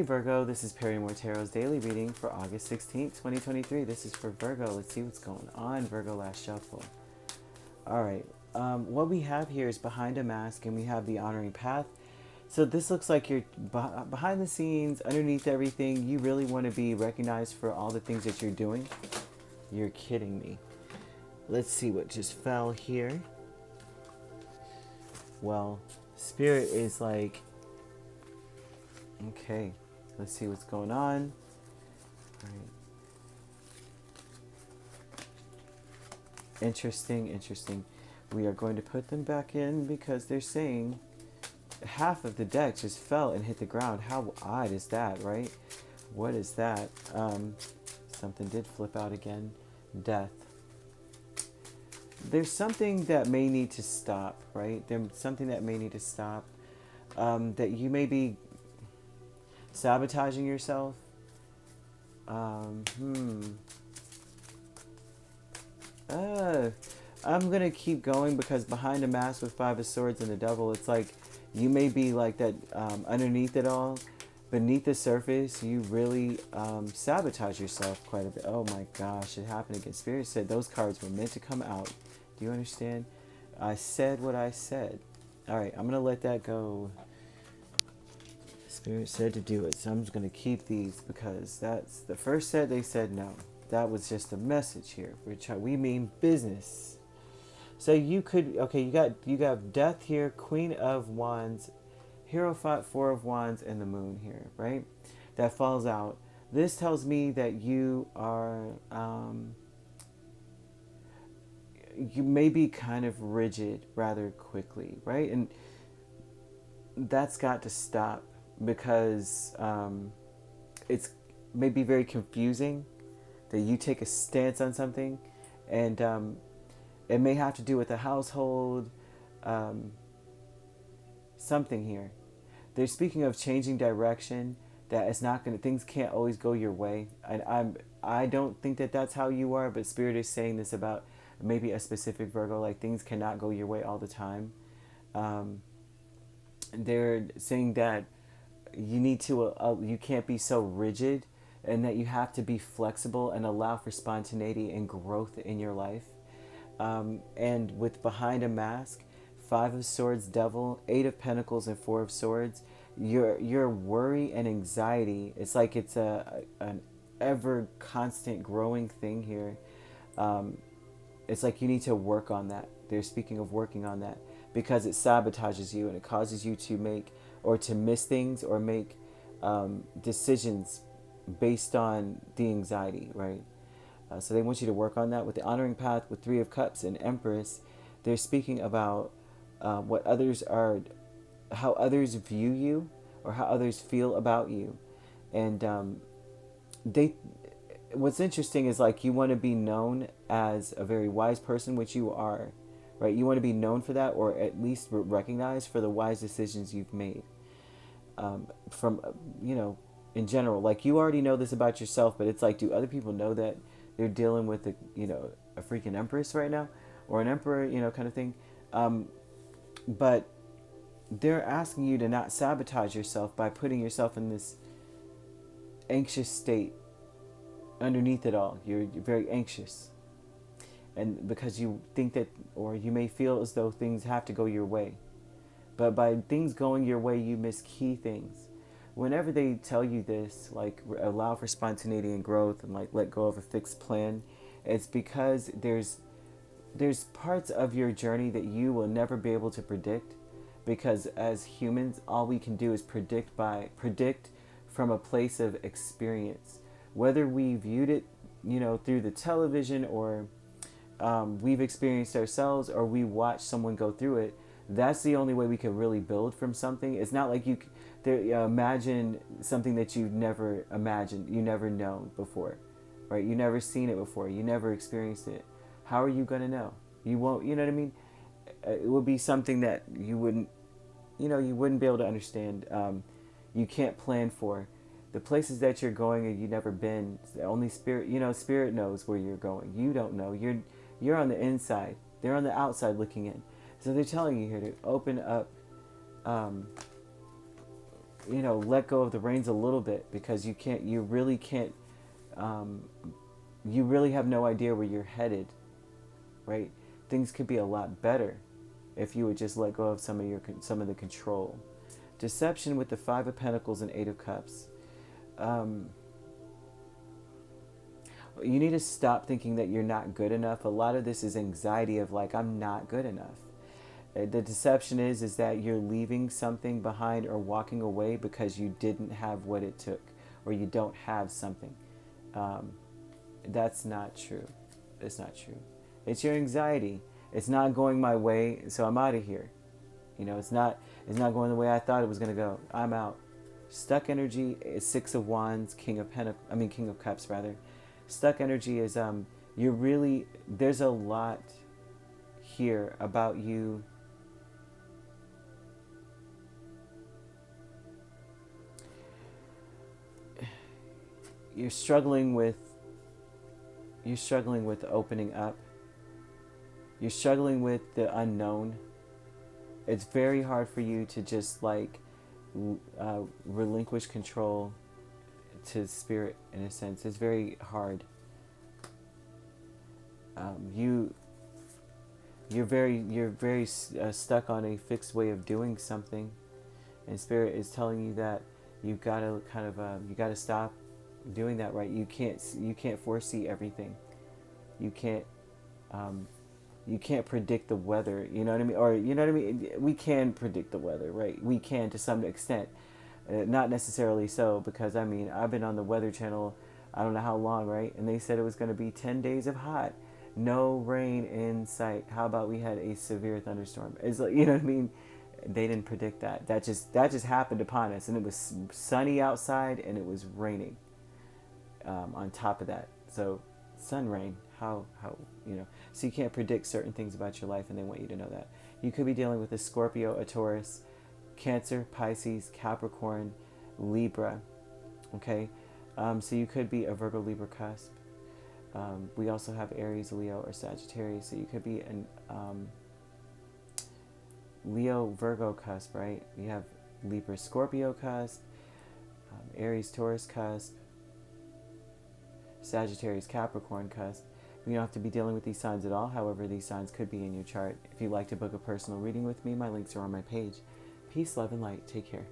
Hey Virgo, this is Perrymore Tarot's daily reading for August 16th, 2023. This is for Virgo. Let's see what's going on. Virgo last shuffle. All right. What we have here is behind a mask, and we have the honoring path. So this looks like you're behind the scenes, underneath everything. You really want to be recognized for all the things that you're doing. You're kidding me. Let's see what just fell here. Well, Spirit is like, okay. Let's see what's going on. All right. Interesting. We are going to put them back in because they're saying half of the deck just fell and hit the ground. How odd is that, right? What is that? Something did flip out again. Death. There's something that may need to stop, right? There's something that may need to stop. That you may be sabotaging yourself. I'm gonna keep going because behind a mask with Five of Swords and the Devil, it's like you may be like that underneath it all. Beneath the surface, you really sabotage yourself quite a bit. Oh my gosh, it happened again. Spirit said those cards were meant to come out. Do you understand? I said what I said. All right, I'm gonna let that go. Spirit said to do it, so I'm just going to keep these because that's the first set. They said no. That was just a message here. We mean business. So you could, okay, you got Death here, Queen of Wands, Hierophant, Four of Wands, and the Moon here, right? That falls out. This tells me that you are, you may be kind of rigid rather quickly, right? And that's got to stop. Because it's maybe very confusing that you take a stance on something, and it may have to do with the household, something here. They're speaking of changing direction, that it's not going to, things can't always go your way. And I don't think that that's how you are, but Spirit is saying this about maybe a specific Virgo, like things cannot go your way all the time. They're saying that you need to you can't be so rigid, and that you have to be flexible and allow for spontaneity and growth in your life. And with behind a mask, Five of Swords, Devil, Eight of Pentacles, and Four of Swords, your worry and anxiety, it's like it's an ever constant growing thing here. It's like you need to work on that. They're speaking of working on that because it sabotages you and it causes you to make or to miss things or make decisions based on the anxiety, right? So they want you to work on that. With the honoring path, with Three of Cups and Empress, they're speaking about what others are, how others view you or how others feel about you. And what's interesting is like you want to be known as a very wise person, which you are, right? You want to be known for that, or at least recognized for the wise decisions you've made. From, in general, like you already know this about yourself, but it's like, do other people know that they're dealing with a freaking empress right now, or an emperor, kind of thing. But they're asking you to not sabotage yourself by putting yourself in this anxious state. Underneath it all, you're very anxious, and because you think that, or you may feel as though things have to go your way. But by things going your way, you miss key things. Whenever they tell you this, like allow for spontaneity and growth and like let go of a fixed plan, it's because there's parts of your journey that you will never be able to predict, because as humans, all we can do is predict from a place of experience. Whether we viewed it, through the television, or we've experienced ourselves, or we watched someone go through it, that's the only way we can really build from something. It's not like imagine something that you've never imagined, you never known before, right? You never seen it before, you never experienced it. How are you gonna know? You won't. You know what I mean? It would be something that you wouldn't be able to understand. You can't plan for the places that you're going, and you've never been. Only Spirit, Spirit knows where you're going. You don't know. You're on the inside. They're on the outside looking in. So they're telling you here to open up let go of the reins a little bit, because you really can't, you really have no idea where you're headed, right? Things could be a lot better if you would just let go of some of the control. Deception with the Five of Pentacles and Eight of Cups. You need to stop thinking that you're not good enough. A lot of this is anxiety of like, I'm not good enough. The deception is that you're leaving something behind or walking away because you didn't have what it took, or you don't have something. That's not true. It's not true. It's your anxiety. It's not going my way, so I'm out of here. It's not going the way I thought it was going to go. I'm out. Stuck energy is Six of Wands, King of Cups rather. Stuck energy is there's a lot here about you. You're struggling with opening up. You're struggling with the unknown. It's very hard for you to just relinquish control to spirit, in a sense. It's very hard. You're very stuck on a fixed way of doing something, and spirit is telling you that you've got to you got to stop doing that. Right? You can't foresee everything. You can't predict the weather. You know what I mean? Or you know what I mean? We can predict the weather, right? We can, to some extent. Not necessarily so, because I've been on the Weather Channel I don't know how long, right? And they said it was going to be 10 days of hot, no rain in sight. How about we had a severe thunderstorm? It's like, you know what I mean? They didn't predict that. That just happened upon us, and it was sunny outside and it was raining on top of that. So sun, rain, how so you can't predict certain things about your life, and they want you to know that. You could be dealing with a Scorpio, a Taurus, Cancer, Pisces, Capricorn, Libra. Okay, so you could be a Virgo, Libra cusp. We also have Aries, Leo, or Sagittarius. So you could be an Leo, Virgo cusp, right? You have Libra, Scorpio cusp, Aries, Taurus cusp, Sagittarius, Capricorn cusp. You don't have to be dealing with these signs at all. However, these signs could be in your chart. If you'd like to book a personal reading with me, my links are on my page. Peace, love, and light. Take care.